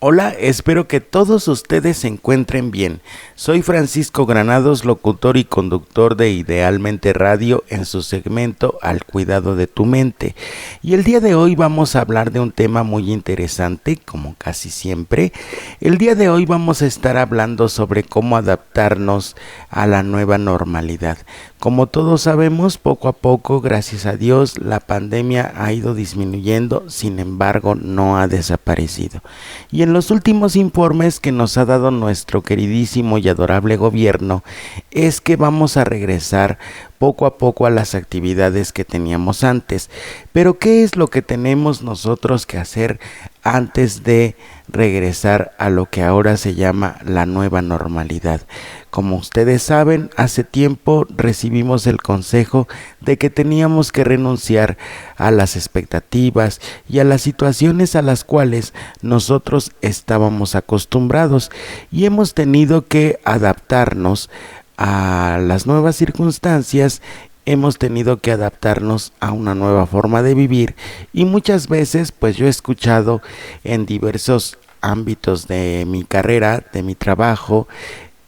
Hola, espero que todos ustedes se encuentren bien. Soy Francisco Granados, locutor y conductor de Idealmente Radio en su segmento Al Cuidado de tu Mente. Y el día de hoy vamos a hablar de un tema muy interesante, como casi siempre. El día de hoy vamos a estar hablando sobre cómo adaptarnos a la nueva normalidad. Como todos sabemos, poco a poco, gracias a Dios, la pandemia ha ido disminuyendo, sin embargo, no ha desaparecido. Y en los últimos informes que nos ha dado nuestro queridísimo y adorable gobierno, es que vamos a regresar poco a poco a las actividades que teníamos antes. Pero ¿qué es lo que tenemos nosotros que hacer antes de regresar a lo que ahora se llama la nueva normalidad? Como ustedes saben, hace tiempo recibimos el consejo de que teníamos que renunciar a las expectativas y a las situaciones a las cuales nosotros estábamos acostumbrados y hemos tenido que adaptarnos a las nuevas circunstancias. Hemos tenido que adaptarnos a una nueva forma de vivir y muchas veces pues yo he escuchado en diversos ámbitos de mi carrera, de mi trabajo,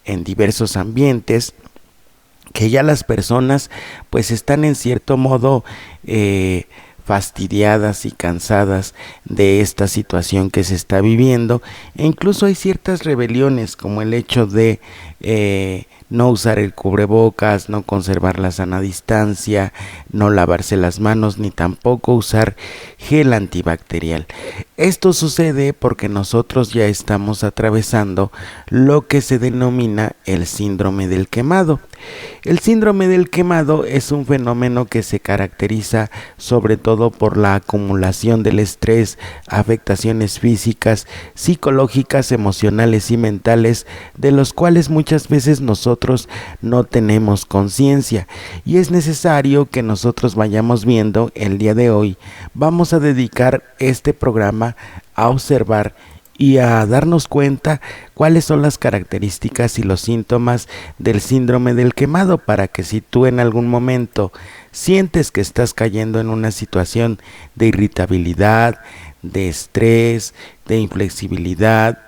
en diversos ambientes, que ya las personas pues están en cierto modo fastidiadas y cansadas de esta situación que se está viviendo, e incluso hay ciertas rebeliones como el hecho de no usar el cubrebocas, no conservar la sana distancia, no lavarse las manos ni tampoco usar gel antibacterial. Esto sucede porque nosotros ya estamos atravesando lo que se denomina el síndrome del quemado. El síndrome del quemado es un fenómeno que se caracteriza sobre todo por la acumulación del estrés, afectaciones físicas, psicológicas, emocionales y mentales, de los cuales muchas veces nosotros no tenemos conciencia, y es necesario que nosotros vayamos viendo. El día de hoy vamos a dedicar este programa a observar y a darnos cuenta cuáles son las características y los síntomas del síndrome del quemado, para que si tú en algún momento sientes que estás cayendo en una situación de irritabilidad, de estrés, de inflexibilidad,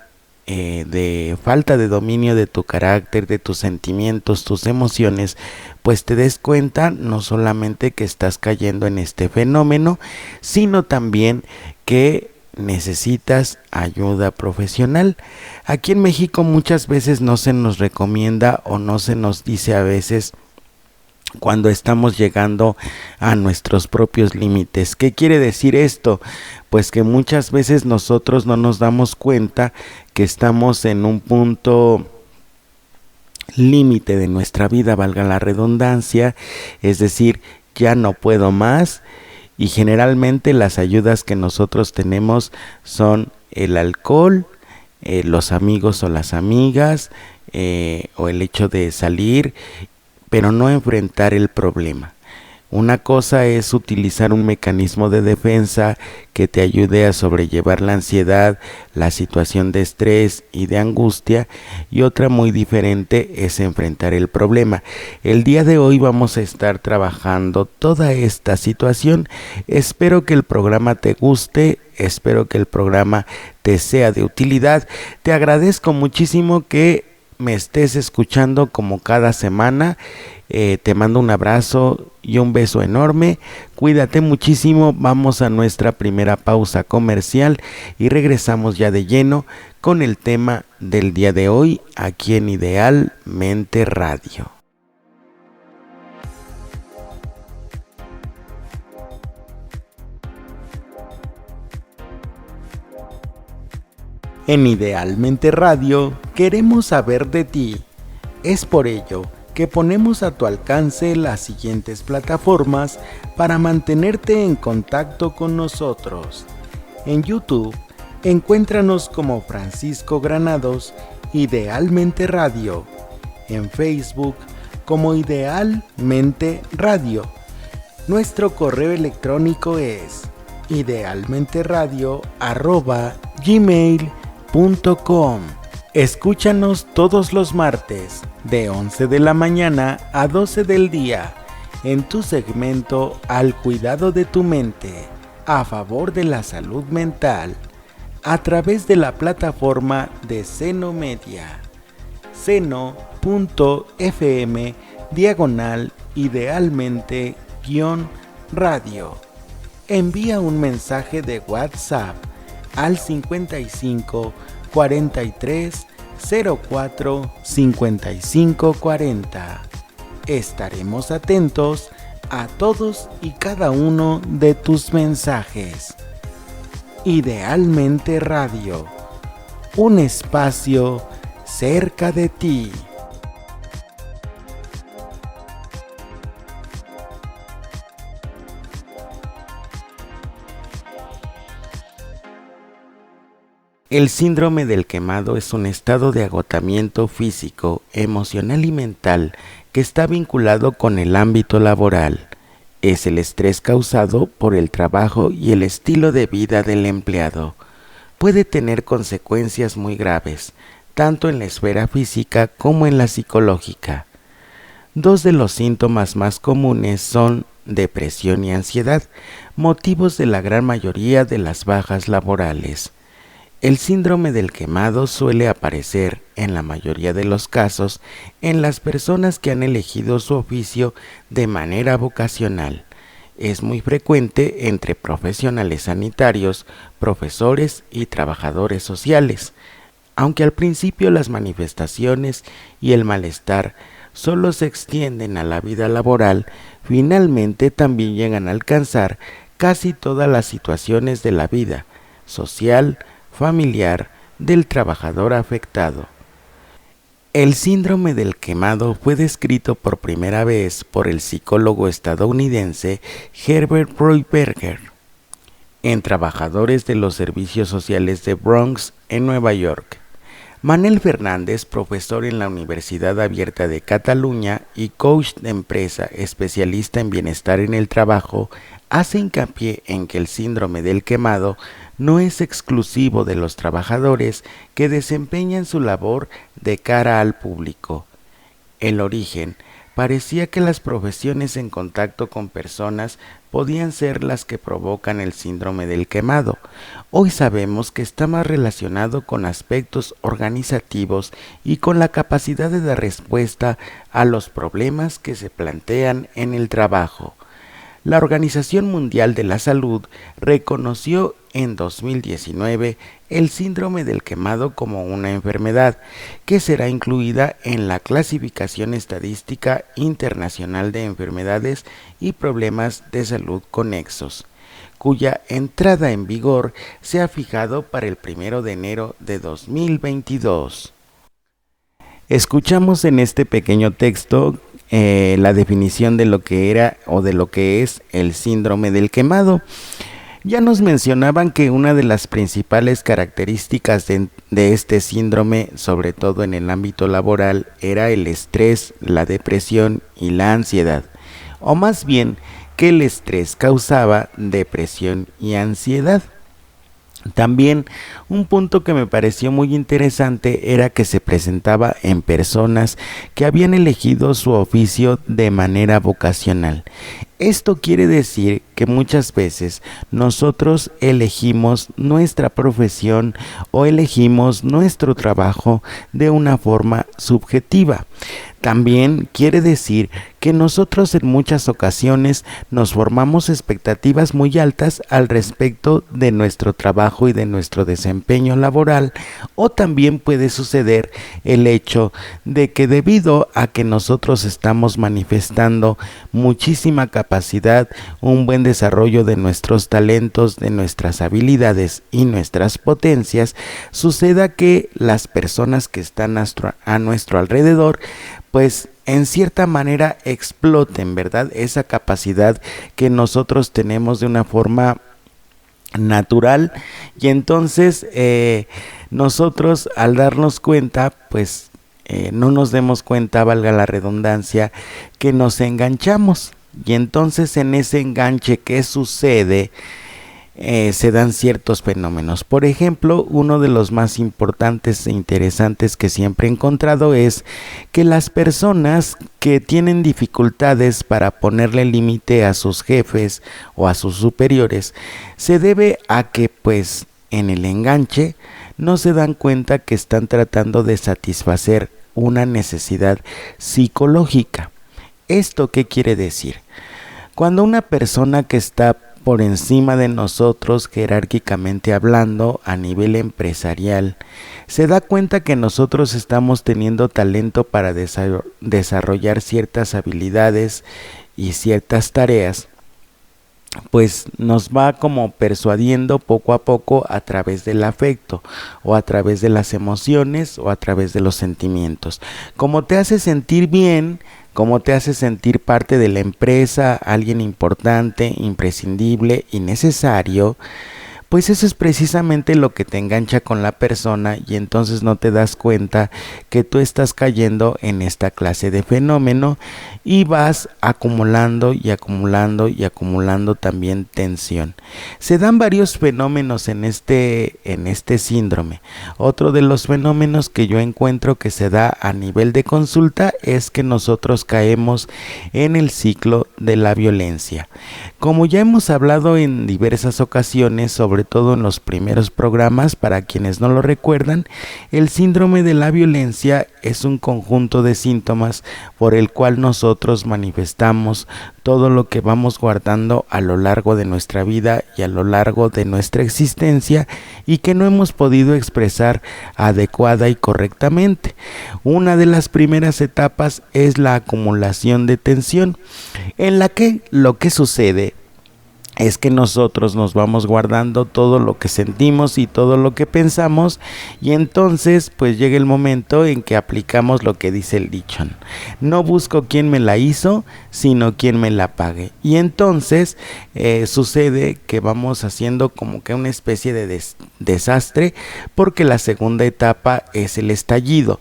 de falta de dominio de tu carácter, de tus sentimientos, tus emociones, pues te des cuenta no solamente que estás cayendo en este fenómeno, sino también que necesitas ayuda profesional. Aquí en México muchas veces no se nos recomienda o no se nos dice a veces cuando estamos llegando a nuestros propios límites. ¿Qué quiere decir esto? Pues que muchas veces nosotros no nos damos cuenta que estamos en un punto límite de nuestra vida, valga la redundancia, es decir, ya no puedo más. Y generalmente las ayudas que nosotros tenemos son el alcohol, los amigos o las amigas, o el hecho de salir, pero no enfrentar el problema. Una cosa es utilizar un mecanismo de defensa que te ayude a sobrellevar la ansiedad, la situación de estrés y de angustia, y otra muy diferente es enfrentar el problema. El día de hoy vamos a estar trabajando toda esta situación. Espero que el programa te guste, espero que el programa te sea de utilidad. Te agradezco muchísimo que me estés escuchando como cada semana. Te mando un abrazo y un beso enorme. Cuídate muchísimo. Vamos a nuestra primera pausa comercial y regresamos ya de lleno con el tema del día de hoy aquí en Idealmente Radio. En Idealmente Radio queremos saber de ti. Es por ello que ponemos a tu alcance las siguientes plataformas para mantenerte en contacto con nosotros. En YouTube, encuéntranos como Francisco Granados, Idealmente Radio. En Facebook, como Idealmente Radio. Nuestro correo electrónico es idealmenteradio@gmail.com. Escúchanos todos los martes de 11 de la mañana a 12 del día en tu segmento Al Cuidado de tu Mente, a favor de la salud mental. a través de la plataforma de Seno Media, seno.fm/idealmente-radio. Envía un mensaje de WhatsApp al 55 43 04 55 40. Estaremos atentos a todos y cada uno de tus mensajes. Idealmente Radio, un espacio cerca de ti. El síndrome del quemado es un estado de agotamiento físico, emocional y mental que está vinculado con el ámbito laboral. Es el estrés causado por el trabajo y el estilo de vida del empleado. Puede tener consecuencias muy graves, tanto en la esfera física como en la psicológica. Dos de los síntomas más comunes son depresión y ansiedad, motivos de la gran mayoría de las bajas laborales. El síndrome del quemado suele aparecer, en la mayoría de los casos, en las personas que han elegido su oficio de manera vocacional. Es muy frecuente entre profesionales sanitarios, profesores y trabajadores sociales. Aunque al principio las manifestaciones y el malestar solo se extienden a la vida laboral, finalmente también llegan a alcanzar casi todas las situaciones de la vida social, familiar del trabajador afectado. El síndrome del quemado fue descrito por primera vez por el psicólogo estadounidense Herbert Freudenberger en Trabajadores de los Servicios Sociales de Bronx, en Nueva York. Manel Fernández, profesor en la Universidad Abierta de Cataluña y coach de empresa especialista en bienestar en el trabajo, hace hincapié en que el síndrome del quemado no es exclusivo de los trabajadores que desempeñan su labor de cara al público. El origen parecía que las profesiones en contacto con personas podían ser las que provocan el síndrome del quemado. Hoy sabemos que está más relacionado con aspectos organizativos y con la capacidad de dar respuesta a los problemas que se plantean en el trabajo. La Organización Mundial de la Salud reconoció en 2019 el síndrome del quemado como una enfermedad que será incluida en la Clasificación Estadística Internacional de Enfermedades y Problemas de Salud Conexos, cuya entrada en vigor se ha fijado para el 1 de enero de 2022. Escuchamos en este pequeño texto la definición de lo que era o de lo que es el síndrome del quemado. Ya nos mencionaban que una de las principales características de este síndrome, sobre todo en el ámbito laboral, era el estrés, la depresión y la ansiedad, o más bien que el estrés causaba depresión y ansiedad. También un punto que me pareció muy interesante era que se presentaba en personas que habían elegido su oficio de manera vocacional. Esto quiere decir que muchas veces nosotros elegimos nuestra profesión o elegimos nuestro trabajo de una forma subjetiva. También quiere decir que nosotros en muchas ocasiones nos formamos expectativas muy altas al respecto de nuestro trabajo y de nuestro desempeño laboral, o también puede suceder el hecho de que debido a que nosotros estamos manifestando muchísima capacidad, un buen desarrollo de nuestros talentos, de nuestras habilidades y nuestras potencias, suceda que las personas que están a nuestro alrededor pues en cierta manera exploten, ¿verdad? Esa capacidad que nosotros tenemos de una forma natural, y entonces nosotros al darnos cuenta, pues no nos demos cuenta, valga la redundancia, que nos enganchamos, y entonces en ese enganche que sucede, se dan ciertos fenómenos. Por ejemplo, uno de los más importantes e interesantes que siempre he encontrado es que las personas que tienen dificultades para ponerle límite a sus jefes o a sus superiores, se debe a que pues en el enganche, no se dan cuenta que están tratando de satisfacer una necesidad psicológica. ¿Esto qué quiere decir? Cuando una persona que está por encima de nosotros jerárquicamente hablando a nivel empresarial se da cuenta que nosotros estamos teniendo talento para desarrollar ciertas habilidades y ciertas tareas, pues nos va como persuadiendo poco a poco a través del afecto o a través de las emociones o a través de los sentimientos. Como te hace sentir bien, como te hace sentir parte de la empresa, alguien importante, imprescindible y necesario, pues eso es precisamente lo que te engancha con la persona y entonces no te das cuenta que tú estás cayendo en esta clase de fenómeno y vas acumulando y acumulando y acumulando también tensión. Se dan varios fenómenos en este síndrome. Otro de los fenómenos que yo encuentro que se da a nivel de consulta es que nosotros caemos en el ciclo de la violencia. Como ya hemos hablado en diversas ocasiones, sobre todo en los primeros programas, para quienes no lo recuerdan, el síndrome de la violencia es un conjunto de síntomas por el cual nosotros manifestamos todo lo que vamos guardando a lo largo de nuestra vida y a lo largo de nuestra existencia y que no hemos podido expresar adecuada y correctamente. Una de las primeras etapas es la acumulación de tensión, en la que lo que sucede es que nosotros nos vamos guardando todo lo que sentimos y todo lo que pensamos y entonces pues llega el momento en que aplicamos lo que dice el dicho: no busco quién me la hizo, sino quién me la pague. Y entonces sucede que vamos haciendo como que una especie de desastre, porque la segunda etapa es el estallido.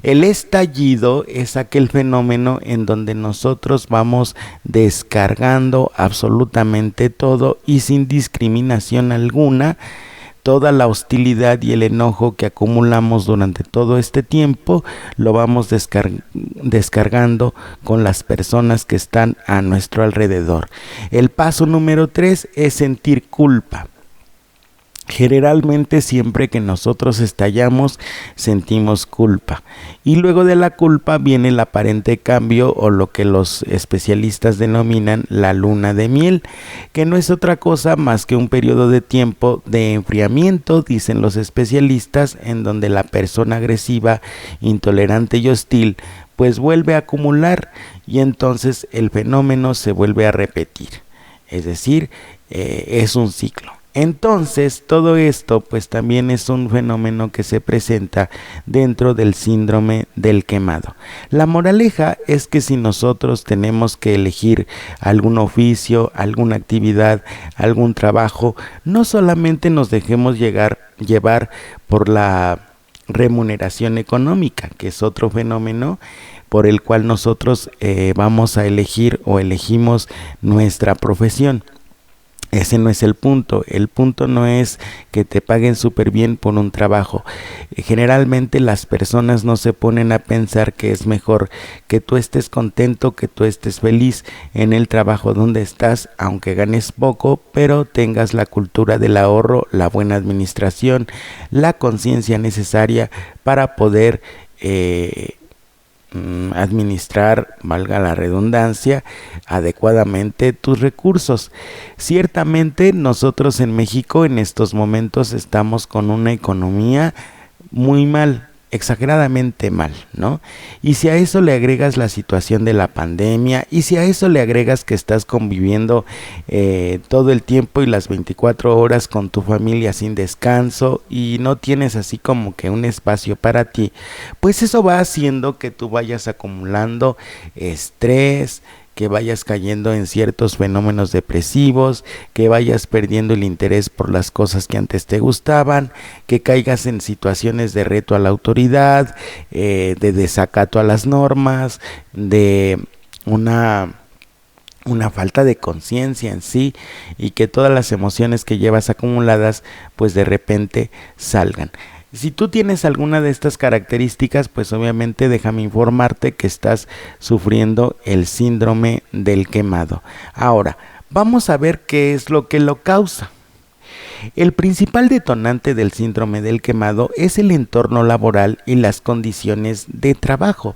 El estallido es aquel fenómeno en donde nosotros vamos descargando absolutamente todo y sin discriminación alguna toda la hostilidad y el enojo que acumulamos durante todo este tiempo, lo vamos descargando con las personas que están a nuestro alrededor. El paso número 3 es sentir culpa. Generalmente siempre que nosotros estallamos sentimos culpa y luego de la culpa viene el aparente cambio o lo que los especialistas denominan la luna de miel, que no es otra cosa más que un periodo de tiempo de enfriamiento, dicen los especialistas, en donde la persona agresiva, intolerante y hostil pues vuelve a acumular y entonces el fenómeno se vuelve a repetir, es decir, es un ciclo. Entonces, todo esto pues también es un fenómeno que se presenta dentro del síndrome del quemado. La moraleja es que si nosotros tenemos que elegir algún oficio, alguna actividad, algún trabajo, no solamente nos dejemos llevar por la remuneración económica, que es otro fenómeno por el cual nosotros vamos a elegir o elegimos nuestra profesión. Ese no es el punto no es que te paguen súper bien por un trabajo. Generalmente las personas no se ponen a pensar que es mejor que tú estés contento, que tú estés feliz en el trabajo donde estás, aunque ganes poco, pero tengas la cultura del ahorro, la buena administración, la conciencia necesaria para poder administrar, valga la redundancia, adecuadamente tus recursos. Ciertamente nosotros en México en estos momentos estamos con una economía muy mal, exageradamente mal, ¿no? Y si a eso le agregas la situación de la pandemia y si a eso le agregas que estás conviviendo todo el tiempo y las 24 horas con tu familia sin descanso y no tienes así como que un espacio para ti, pues eso va haciendo que tú vayas acumulando estrés, que vayas cayendo en ciertos fenómenos depresivos, que vayas perdiendo el interés por las cosas que antes te gustaban, que caigas en situaciones de reto a la autoridad, de desacato a las normas, de una falta de conciencia en sí y que todas las emociones que llevas acumuladas pues de repente salgan. Si tú tienes alguna de estas características, pues obviamente déjame informarte que estás sufriendo el síndrome del quemado. Ahora, vamos a ver qué es lo que lo causa. El principal detonante del síndrome del quemado es el entorno laboral y las condiciones de trabajo.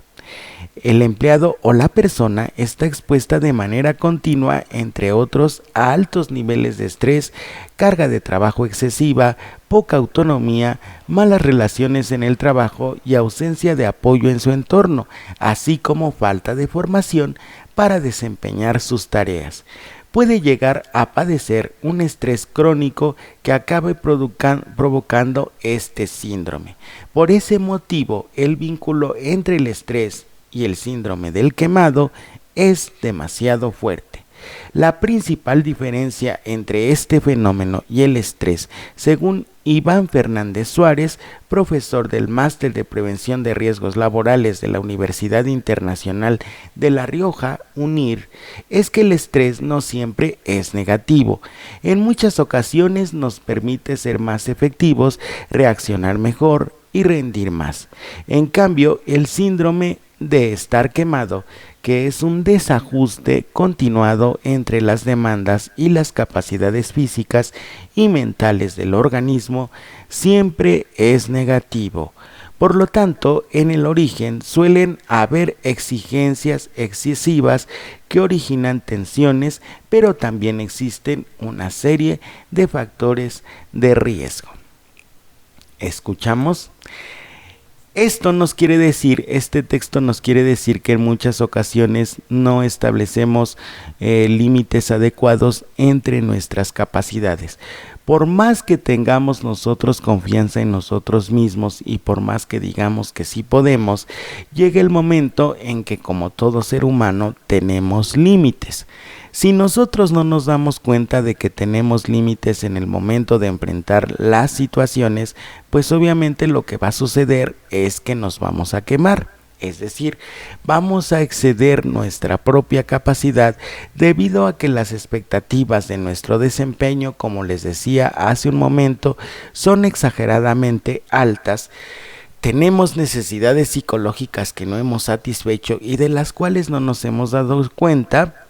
El empleado o la persona está expuesta de manera continua, entre otros, a altos niveles de estrés, carga de trabajo excesiva, poca autonomía, malas relaciones en el trabajo y ausencia de apoyo en su entorno, así como falta de formación para desempeñar sus tareas. Puede llegar a padecer un estrés crónico que acabe provocando este síndrome. Por ese motivo, el vínculo entre el estrés y el síndrome del quemado es demasiado fuerte. La principal diferencia entre este fenómeno y el estrés, según Iván Fernández Suárez, profesor del Máster de Prevención de Riesgos Laborales de la Universidad Internacional de La Rioja, UNIR, es que el estrés no siempre es negativo. En muchas ocasiones nos permite ser más efectivos, reaccionar mejor y rendir más. En cambio, el síndrome de estar quemado, que es un desajuste continuado entre las demandas y las capacidades físicas y mentales del organismo, siempre es negativo. Por lo tanto, en el origen suelen haber exigencias excesivas que originan tensiones, pero también existen una serie de factores de riesgo. ¿Escuchamos? Este texto nos quiere decir que en muchas ocasiones no establecemos límites adecuados entre nuestras capacidades. Por más que tengamos nosotros confianza en nosotros mismos y por más que digamos que sí podemos, llega el momento en que, como todo ser humano, tenemos límites. Si nosotros no nos damos cuenta de que tenemos límites en el momento de enfrentar las situaciones, pues obviamente lo que va a suceder es que nos vamos a quemar. Es decir, vamos a exceder nuestra propia capacidad debido a que las expectativas de nuestro desempeño, como les decía hace un momento, son exageradamente altas. Tenemos necesidades psicológicas que no hemos satisfecho y de las cuales no nos hemos dado cuenta.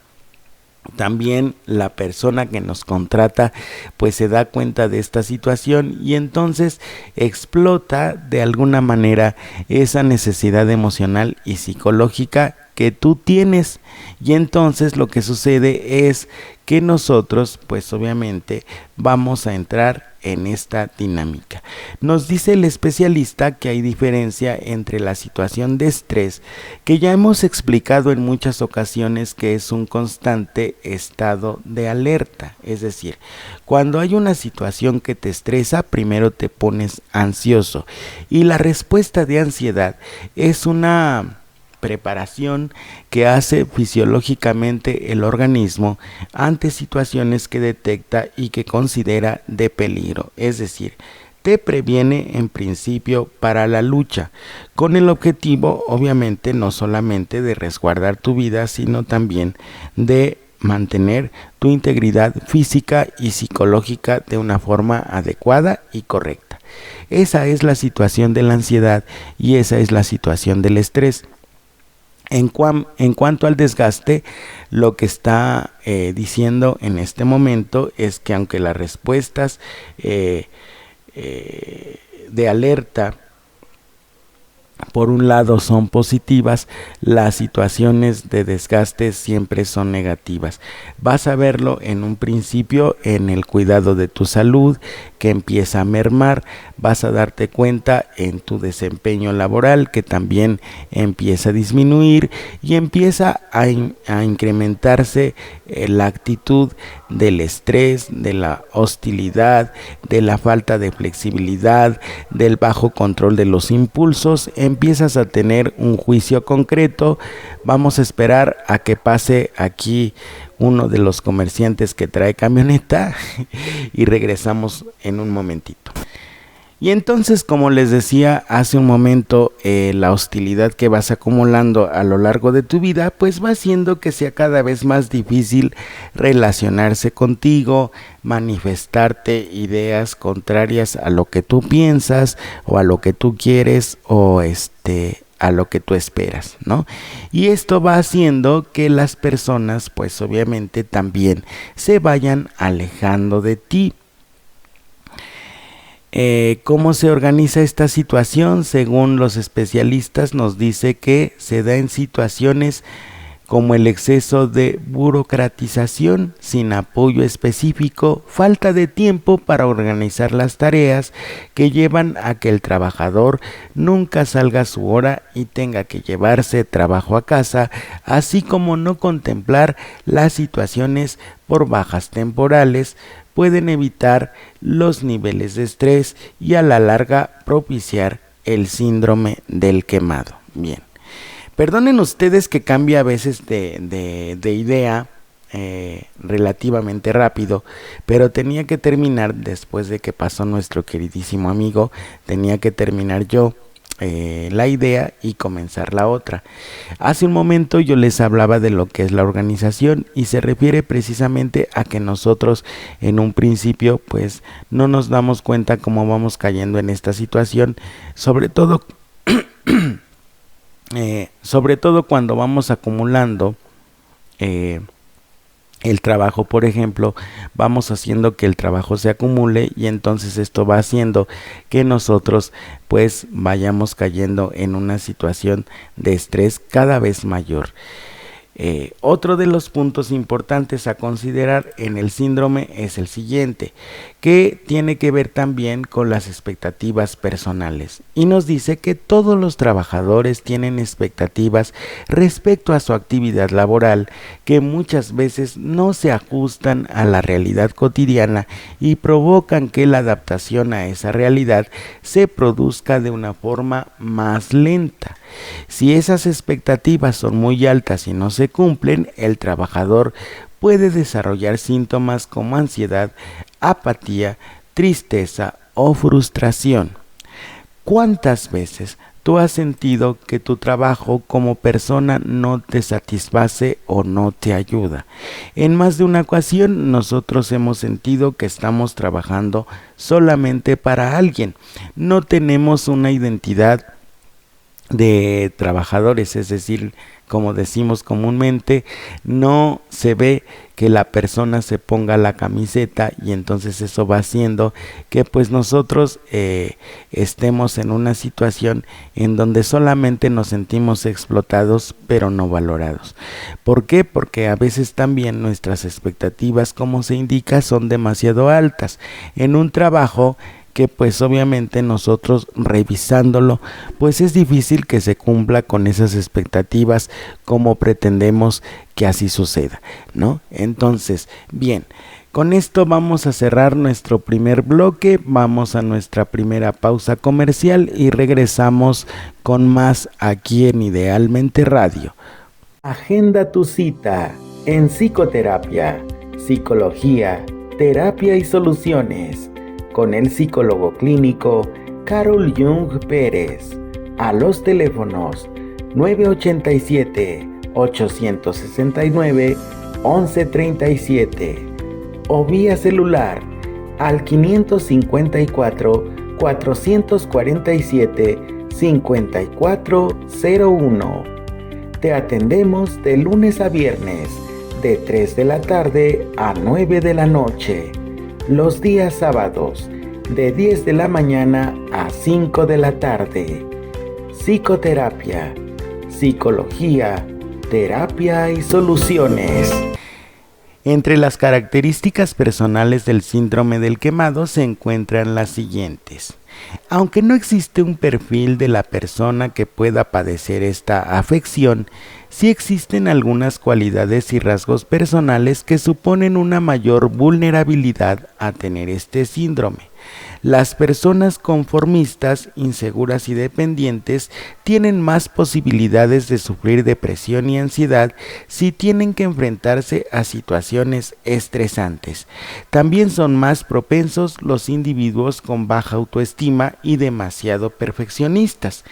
También la persona que nos contrata pues se da cuenta de esta situación y entonces explota de alguna manera esa necesidad emocional y psicológica que tú tienes, y entonces lo que sucede es que nosotros pues obviamente vamos a entrar en esta dinámica. Nos dice el especialista que hay diferencia entre la situación de estrés, que ya hemos explicado en muchas ocasiones que es un constante estado de alerta, es decir, cuando hay una situación que te estresa, primero te pones ansioso, y la respuesta de ansiedad es una preparación que hace fisiológicamente el organismo ante situaciones que detecta y que considera de peligro, es decir, te previene en principio para la lucha, con el objetivo obviamente no solamente de resguardar tu vida, sino también de mantener tu integridad física y psicológica de una forma adecuada y correcta. Esa es la situación de la ansiedad y esa es la situación del estrés. En cuanto al desgaste, lo que está diciendo en este momento es que aunque las respuestas de alerta por un lado son positivas, las situaciones de desgaste siempre son negativas. Vas a verlo en un principio en el cuidado de tu salud, que empieza a mermar. Vas a darte cuenta en tu desempeño laboral, que también empieza a disminuir, y empieza a incrementarse la actitud del estrés, de la hostilidad, de la falta de flexibilidad, del bajo control de los impulsos. Empiezas a tener un juicio concreto. Vamos a esperar a que pase aquí uno de los comerciantes que trae camioneta y regresamos en un momentito. Y entonces, como les decía hace un momento, la hostilidad que vas acumulando a lo largo de tu vida, pues va haciendo que sea cada vez más difícil relacionarse contigo, manifestarte ideas contrarias a lo que tú piensas o a lo que tú quieres o a lo que tú esperas, ¿no? Y esto va haciendo que las personas, pues obviamente también se vayan alejando de ti. ¿Cómo se organiza esta situación? Según los especialistas, nos dice que se da en situaciones como el exceso de burocratización sin apoyo específico, falta de tiempo para organizar las tareas que llevan a que el trabajador nunca salga a su hora y tenga que llevarse trabajo a casa, así como no contemplar las situaciones por bajas temporales, pueden evitar los niveles de estrés y a la larga propiciar el síndrome del quemado. Bien. Perdonen ustedes que cambie a veces de idea relativamente rápido, pero tenía que terminar después de que pasó nuestro queridísimo amigo, tenía que terminar yo la idea y comenzar la otra. Hace un momento yo les hablaba de lo que es la organización y se refiere precisamente a que nosotros en un principio pues no nos damos cuenta cómo vamos cayendo en esta situación, sobre todo cuando vamos acumulando el trabajo, por ejemplo, vamos haciendo que el trabajo se acumule y entonces esto va haciendo que nosotros pues vayamos cayendo en una situación de estrés cada vez mayor. Otro de los puntos importantes a considerar en el síndrome es el siguiente, que tiene que ver también con las expectativas personales y nos dice que todos los trabajadores tienen expectativas respecto a su actividad laboral que muchas veces no se ajustan a la realidad cotidiana y provocan que la adaptación a esa realidad se produzca de una forma más lenta. Si esas expectativas son muy altas y no se cumplen, el trabajador puede desarrollar síntomas como ansiedad, apatía, tristeza o frustración. ¿Cuántas veces tú has sentido que tu trabajo como persona no te satisface o no te ayuda? En más de una ocasión nosotros hemos sentido que estamos trabajando solamente para alguien. No tenemos una identidad de trabajadores, es decir, como decimos comúnmente, no se ve que la persona se ponga la camiseta y entonces eso va haciendo que pues nosotros estemos en una situación en donde solamente nos sentimos explotados pero no valorados. ¿Por qué? Porque a veces también nuestras expectativas, como se indica, son demasiado altas en un trabajo que pues obviamente nosotros revisándolo pues es difícil que se cumpla con esas expectativas como pretendemos que así suceda, ¿no? Entonces, bien, con esto vamos a cerrar nuestro primer bloque, vamos a nuestra primera pausa comercial y regresamos con más aquí en Idealmente Radio. Agenda tu cita en psicoterapia, psicología, terapia y soluciones con el psicólogo clínico Carol Jung Pérez a los teléfonos 987-869-1137 o vía celular al 554-447-5401. Te atendemos de lunes a viernes de 3 de la tarde a 9 de la noche. Los días sábados de 10 de la mañana a 5 de la tarde. Psicoterapia, psicología, terapia y soluciones. Entre las características personales del síndrome del quemado se encuentran las siguientes. Aunque no existe un perfil de la persona que pueda padecer esta afección, sí existen algunas cualidades y rasgos personales que suponen una mayor vulnerabilidad a tener este síndrome. Las personas conformistas, inseguras y dependientes tienen más posibilidades de sufrir depresión y ansiedad si tienen que enfrentarse a situaciones estresantes. También son más propensos los individuos con baja autoestima y demasiado perfeccionistas.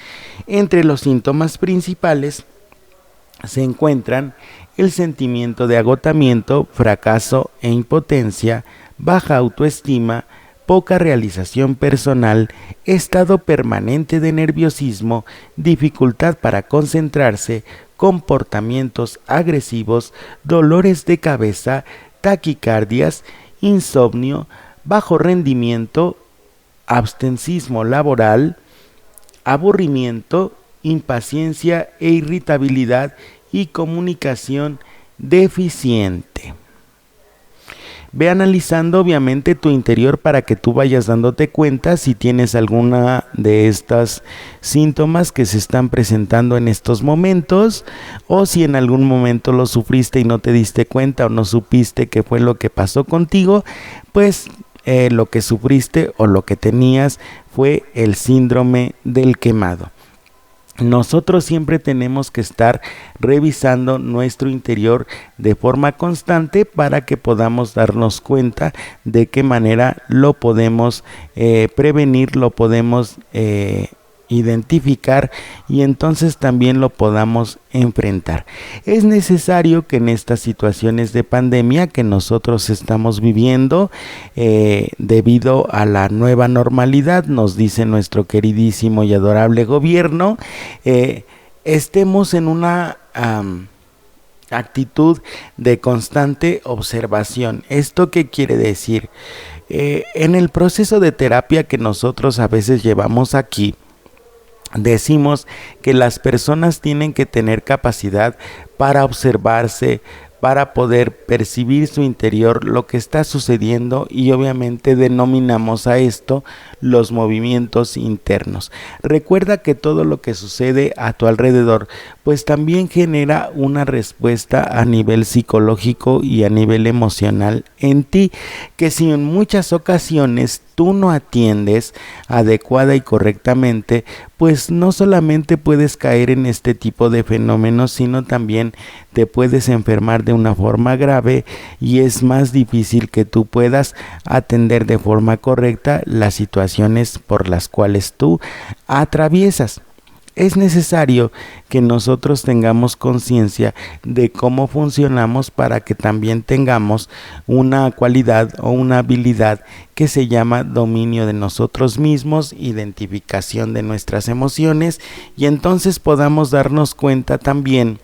Entre los síntomas principales se encuentran el sentimiento de agotamiento, fracaso e impotencia, baja autoestima, poca realización personal, estado permanente de nerviosismo, dificultad para concentrarse, comportamientos agresivos, dolores de cabeza, taquicardias, insomnio, bajo rendimiento, abstencismo laboral, aburrimiento, impaciencia e irritabilidad y comunicación deficiente. Ve analizando obviamente tu interior para que tú vayas dándote cuenta si tienes alguna de estas síntomas que se están presentando en estos momentos, o si en algún momento lo sufriste y no te diste cuenta o no supiste qué fue lo que pasó contigo. Pues lo que sufriste o lo que tenías fue el síndrome del quemado. Nosotros siempre tenemos que estar revisando nuestro interior de forma constante para que podamos darnos cuenta de qué manera lo podemos prevenir, lo podemos identificar, y entonces también lo podamos enfrentar. Es necesario que en estas situaciones de pandemia que nosotros estamos viviendo, debido a la nueva normalidad, nos dice nuestro queridísimo y adorable gobierno, estemos en una actitud de constante observación. ¿Esto qué quiere decir? En el proceso de terapia que nosotros a veces llevamos aquí, decimos que las personas tienen que tener capacidad para observarse, para poder percibir su interior, lo que está sucediendo, y obviamente denominamos a esto los movimientos internos. Recuerda que todo lo que sucede a tu alrededor pues también genera una respuesta a nivel psicológico y a nivel emocional en ti, que si en muchas ocasiones tú no atiendes adecuada y correctamente, pues no solamente puedes caer en este tipo de fenómenos, sino también te puedes enfermar de una forma grave, y es más difícil que tú puedas atender de forma correcta las situaciones por las cuales tú atraviesas. Es necesario que nosotros tengamos conciencia de cómo funcionamos para que también tengamos una cualidad o una habilidad que se llama dominio de nosotros mismos, identificación de nuestras emociones, y entonces podamos darnos cuenta también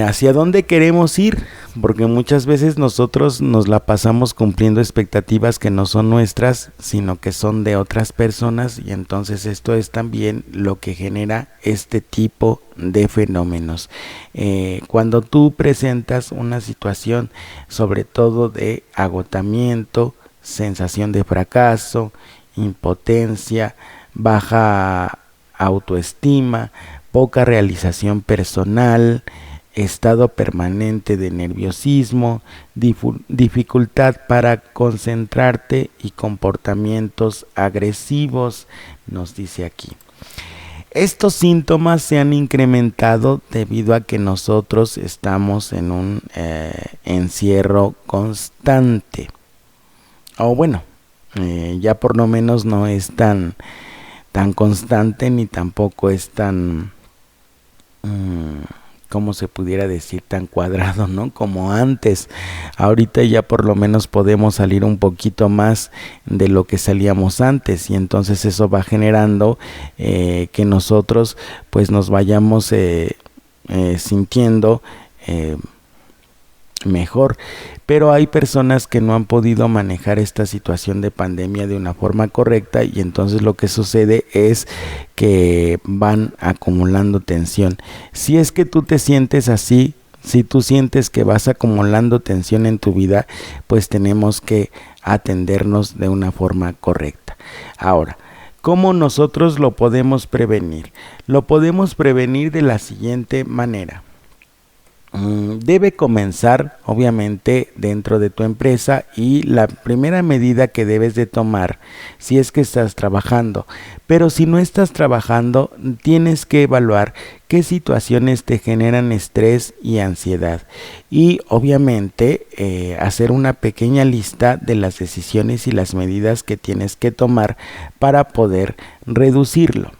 hacia dónde queremos ir, porque muchas veces nosotros nos la pasamos cumpliendo expectativas que no son nuestras, sino que son de otras personas, y entonces esto es también lo que genera este tipo de fenómenos. Cuando tú presentas una situación sobre todo de agotamiento, sensación de fracaso, impotencia, baja autoestima, poca realización personal, estado permanente de nerviosismo, dificultad para concentrarte y comportamientos agresivos, nos dice aquí. Estos síntomas se han incrementado debido a que nosotros estamos en un encierro constante. O bueno, ya por lo menos no es tan constante, ni tampoco es tan como se pudiera decir, tan cuadrado, ¿no? Como antes. Ahorita ya por lo menos podemos salir un poquito más de lo que salíamos antes, y entonces eso va generando que nosotros pues nos vayamos sintiendo mejor. Pero hay personas que no han podido manejar esta situación de pandemia de una forma correcta, y entonces lo que sucede es que van acumulando tensión. Si es que tú te sientes así, si tú sientes que vas acumulando tensión en tu vida, pues tenemos que atendernos de una forma correcta. Ahora, ¿cómo nosotros lo podemos prevenir? Lo podemos prevenir de la siguiente manera. Debe comenzar obviamente dentro de tu empresa, y la primera medida que debes de tomar, si es que estás trabajando, pero si no estás trabajando, tienes que evaluar qué situaciones te generan estrés y ansiedad, y obviamente hacer una pequeña lista de las decisiones y las medidas que tienes que tomar para poder reducirlo.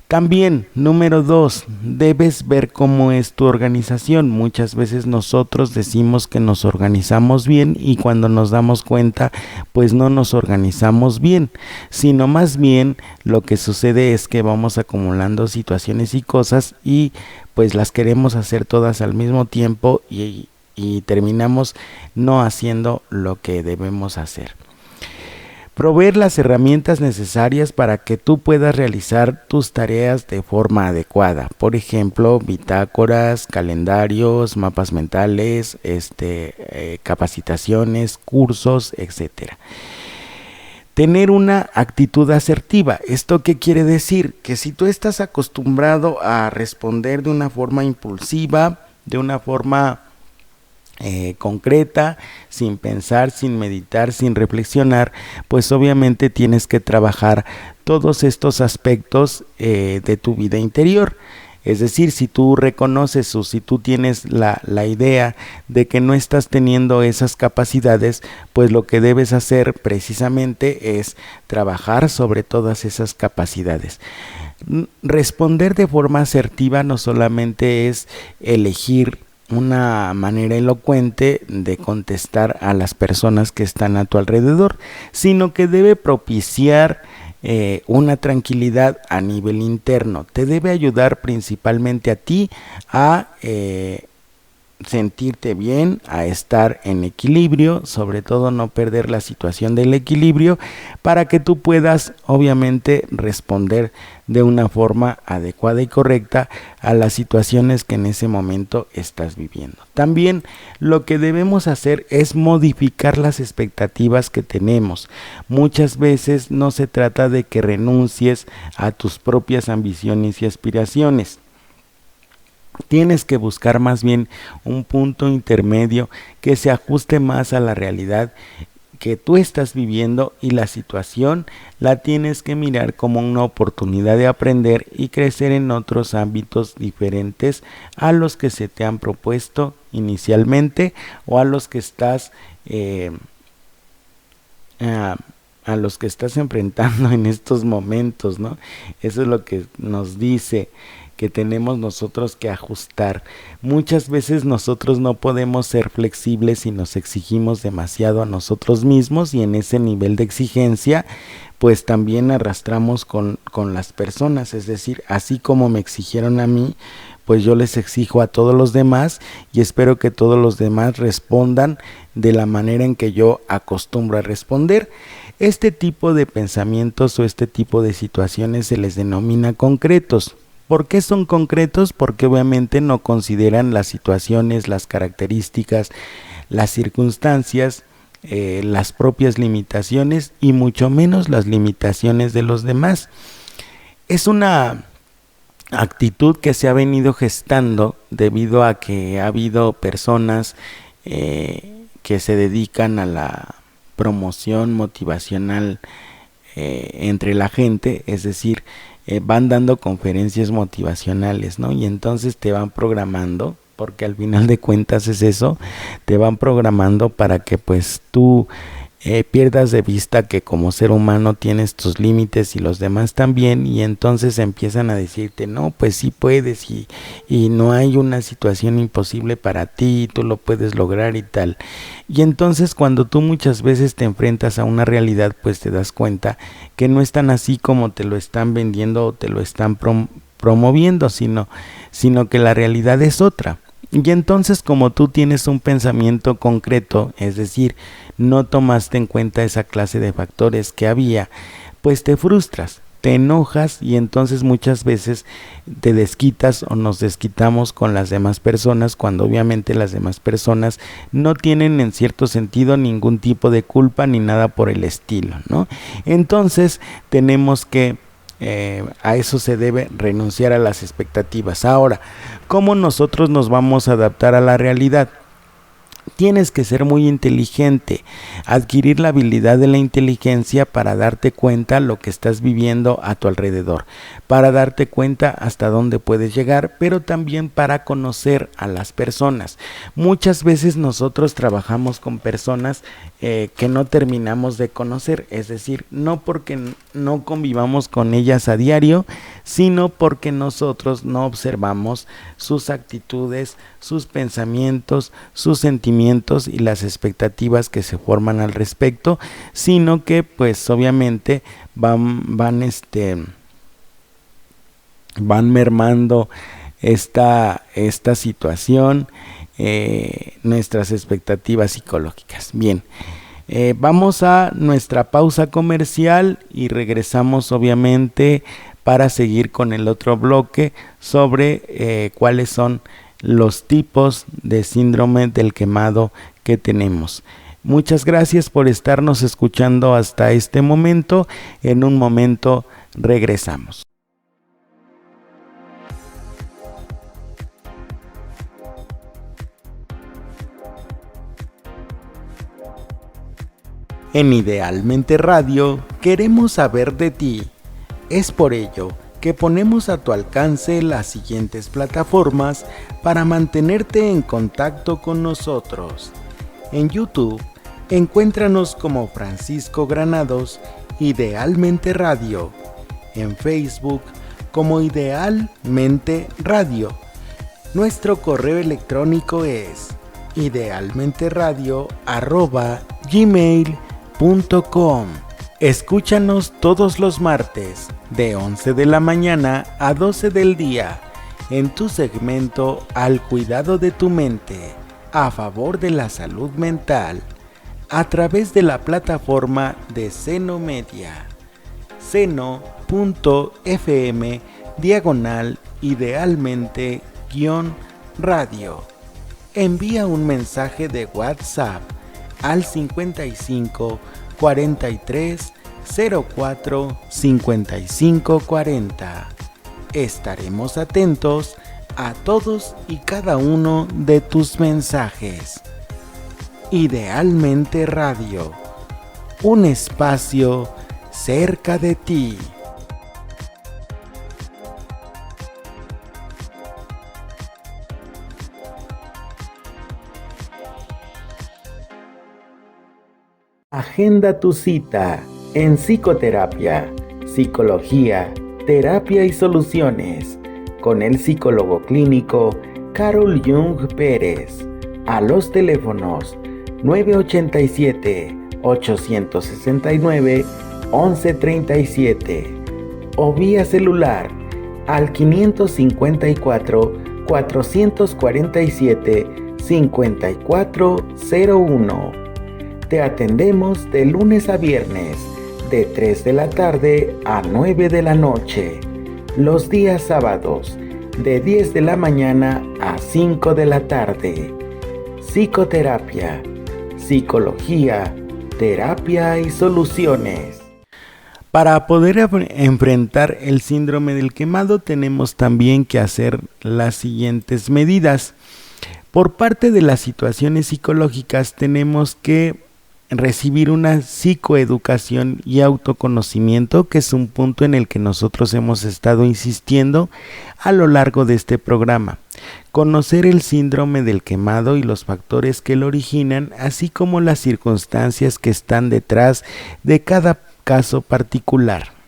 También, número 2, debes ver cómo es tu organización. Muchas veces nosotros decimos que nos organizamos bien, y cuando nos damos cuenta, pues no nos organizamos bien, sino más bien lo que sucede es que vamos acumulando situaciones y cosas, y pues las queremos hacer todas al mismo tiempo, y y terminamos no haciendo lo que debemos hacer. Proveer las herramientas necesarias para que tú puedas realizar tus tareas de forma adecuada. Por ejemplo, bitácoras, calendarios, mapas mentales, capacitaciones, cursos, etcétera. Tener una actitud asertiva. ¿Esto qué quiere decir? Que si tú estás acostumbrado a responder de una forma impulsiva, de una forma concreta, sin pensar, sin meditar, sin reflexionar, pues obviamente tienes que trabajar todos estos aspectos de tu vida interior. Es decir, si tú reconoces o si tú tienes la idea de que no estás teniendo esas capacidades, pues lo que debes hacer precisamente es trabajar sobre todas esas capacidades. Responder de forma asertiva no solamente es elegir una manera elocuente de contestar a las personas que están a tu alrededor, sino que debe propiciar una tranquilidad a nivel interno. Te debe ayudar principalmente a ti a sentirte bien, a estar en equilibrio, sobre todo no perder la situación del equilibrio, para que tú puedas obviamente responder de una forma adecuada y correcta a las situaciones que en ese momento estás viviendo. También lo que debemos hacer es modificar las expectativas que tenemos. Muchas veces no se trata de que renuncies a tus propias ambiciones y aspiraciones. Tienes que buscar más bien un punto intermedio que se ajuste más a la realidad que tú estás viviendo, y la situación la tienes que mirar como una oportunidad de aprender y crecer en otros ámbitos diferentes a los que se te han propuesto inicialmente o a los que estás a los que estás enfrentando en estos momentos, ¿no? Eso es lo que nos dice que tenemos nosotros que ajustar. Muchas veces nosotros no podemos ser flexibles y nos exigimos demasiado a nosotros mismos, y en ese nivel de exigencia pues también arrastramos con las personas. Es decir, así como me exigieron a mí, pues yo les exijo a todos los demás, y espero que todos los demás respondan de la manera en que yo acostumbro a responder. Este tipo de pensamientos o este tipo de situaciones se les denomina concretos. ¿Por qué son concretos? Porque obviamente no consideran las situaciones, las características, las circunstancias, las propias limitaciones y mucho menos las limitaciones de los demás. Es una actitud que se ha venido gestando debido a que ha habido personas que se dedican a la promoción motivacional entre la gente, es decir, van dando conferencias motivacionales, ¿no? Y entonces te van programando, porque al final de cuentas es eso, te van programando para que pues tú pierdas de vista que como ser humano tienes tus límites y los demás también, y entonces empiezan a decirte, no, pues sí puedes, y no hay una situación imposible para ti, tú lo puedes lograr y tal. Y entonces cuando tú muchas veces te enfrentas a una realidad, pues te das cuenta que no es tan así como te lo están vendiendo o te lo están promoviendo, sino que la realidad es otra. Y entonces, como tú tienes un pensamiento concreto, es decir, no tomaste en cuenta esa clase de factores que había, pues te frustras, te enojas, y entonces muchas veces te desquitas o nos desquitamos con las demás personas, cuando obviamente las demás personas no tienen en cierto sentido ningún tipo de culpa ni nada por el estilo, ¿no? Entonces tenemos que a eso se debe renunciar a las expectativas. Ahora, ¿cómo nosotros nos vamos a adaptar a la realidad? Tienes que ser muy inteligente, adquirir la habilidad de la inteligencia para darte cuenta lo que estás viviendo a tu alrededor, para darte cuenta hasta dónde puedes llegar, pero también para conocer a las personas. Muchas veces nosotros trabajamos con personas que no terminamos de conocer, es decir, no porque no convivamos con ellas a diario, sino porque nosotros no observamos sus actitudes, sus pensamientos, sus sentimientos y las expectativas que se forman al respecto, sino que pues obviamente van mermando esta situación, nuestras expectativas psicológicas. Bien, vamos a nuestra pausa comercial y regresamos obviamente para seguir con el otro bloque sobre cuáles son los tipos de síndrome del quemado que tenemos. Muchas gracias por estarnos escuchando hasta este momento. En un momento regresamos. En Idealmente Radio queremos saber de ti. Es por ello que ponemos a tu alcance las siguientes plataformas para mantenerte en contacto con nosotros. En YouTube, encuéntranos como Francisco Granados, Idealmente Radio. En Facebook, como Idealmente Radio. Nuestro correo electrónico es idealmenteradio@gmail.com. Escúchanos todos los martes de 11 de la mañana a 12 del día en tu segmento Al cuidado de tu mente, a favor de la salud mental, a través de la plataforma de Seno Media, seno.fm/idealmente-radio. Envía un mensaje de WhatsApp al 55 43 04 55 40. Estaremos atentos a todos y cada uno de tus mensajes. Idealmente Radio, un espacio cerca de ti. Agenda tu cita en psicoterapia, psicología, terapia y soluciones con el psicólogo clínico Carol Jung Pérez a los teléfonos 987-869-1137 o vía celular al 554-447-5401. Te atendemos de lunes a viernes, de 3 de la tarde a 9 de la noche. Los días sábados, de 10 de la mañana a 5 de la tarde. Psicoterapia, psicología, terapia y soluciones. Para poder enfrentar el síndrome del quemado tenemos también que hacer las siguientes medidas. Por parte de las situaciones psicológicas tenemos que recibir una psicoeducación y autoconocimiento, que es un punto en el que nosotros hemos estado insistiendo a lo largo de este programa. Conocer el síndrome del quemado y los factores que lo originan, así como las circunstancias que están detrás de cada caso particular.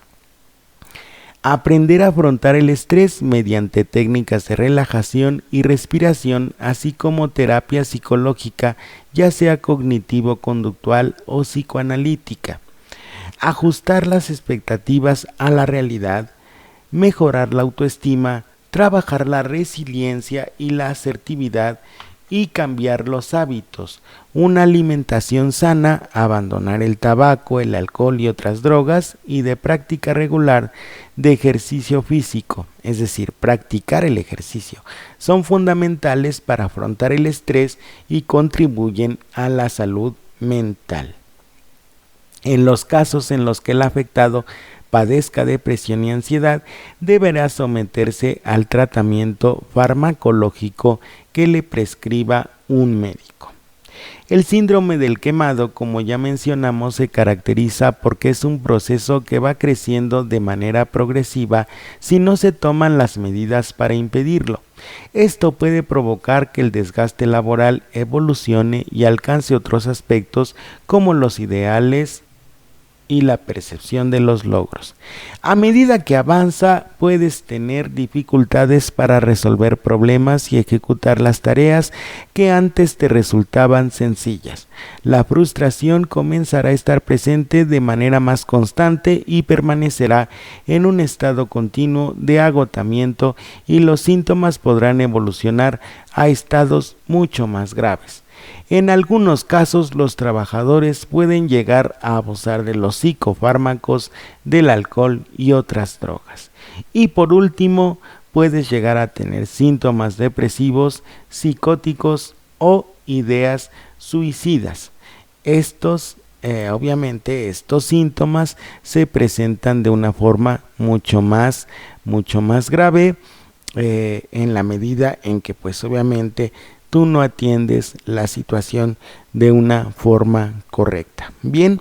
Aprender a afrontar el estrés mediante técnicas de relajación y respiración, así como terapia psicológica, ya sea cognitivo-conductual o psicoanalítica. Ajustar las expectativas a la realidad, mejorar la autoestima, trabajar la resiliencia y la asertividad y cambiar los hábitos, una alimentación sana, abandonar el tabaco, el alcohol y otras drogas y de práctica regular de ejercicio físico, es decir, practicar el ejercicio, son fundamentales para afrontar el estrés y contribuyen a la salud mental. En los casos en los que el afectado padezca depresión y ansiedad, deberá someterse al tratamiento farmacológico que le prescriba un médico. El síndrome del quemado, como ya mencionamos, se caracteriza porque es un proceso que va creciendo de manera progresiva si no se toman las medidas para impedirlo. Esto puede provocar que el desgaste laboral evolucione y alcance otros aspectos como los ideales y la percepción de los logros. A medida que avanza, puedes tener dificultades para resolver problemas y ejecutar las tareas que antes te resultaban sencillas. La frustración comenzará a estar presente de manera más constante y permanecerá en un estado continuo de agotamiento, y los síntomas podrán evolucionar a estados mucho más graves. En algunos casos, los trabajadores pueden llegar a abusar de los psicofármacos, del alcohol y otras drogas. Y por último, puedes llegar a tener síntomas depresivos, psicóticos o ideas suicidas. Obviamente, estos síntomas se presentan de una forma mucho más grave, en la medida en que, pues obviamente, tú no atiendes la situación de una forma correcta. Bien,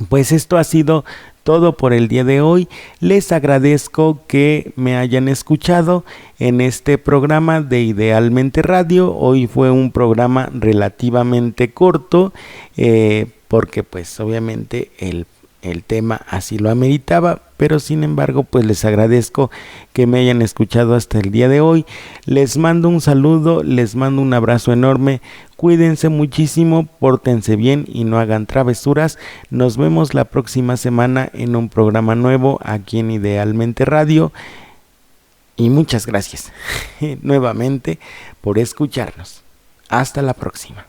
pues esto ha sido todo por el día de hoy. Les agradezco que me hayan escuchado en este programa de Idealmente Radio. Hoy fue un programa relativamente corto, porque pues obviamente el tema así lo ameritaba, pero sin embargo pues les agradezco que me hayan escuchado hasta el día de hoy. Les mando un saludo, les mando un abrazo enorme, cuídense muchísimo, pórtense bien y no hagan travesuras. Nos vemos la próxima semana en un programa nuevo aquí en Idealmente Radio, y muchas gracias nuevamente por escucharnos. Hasta la próxima.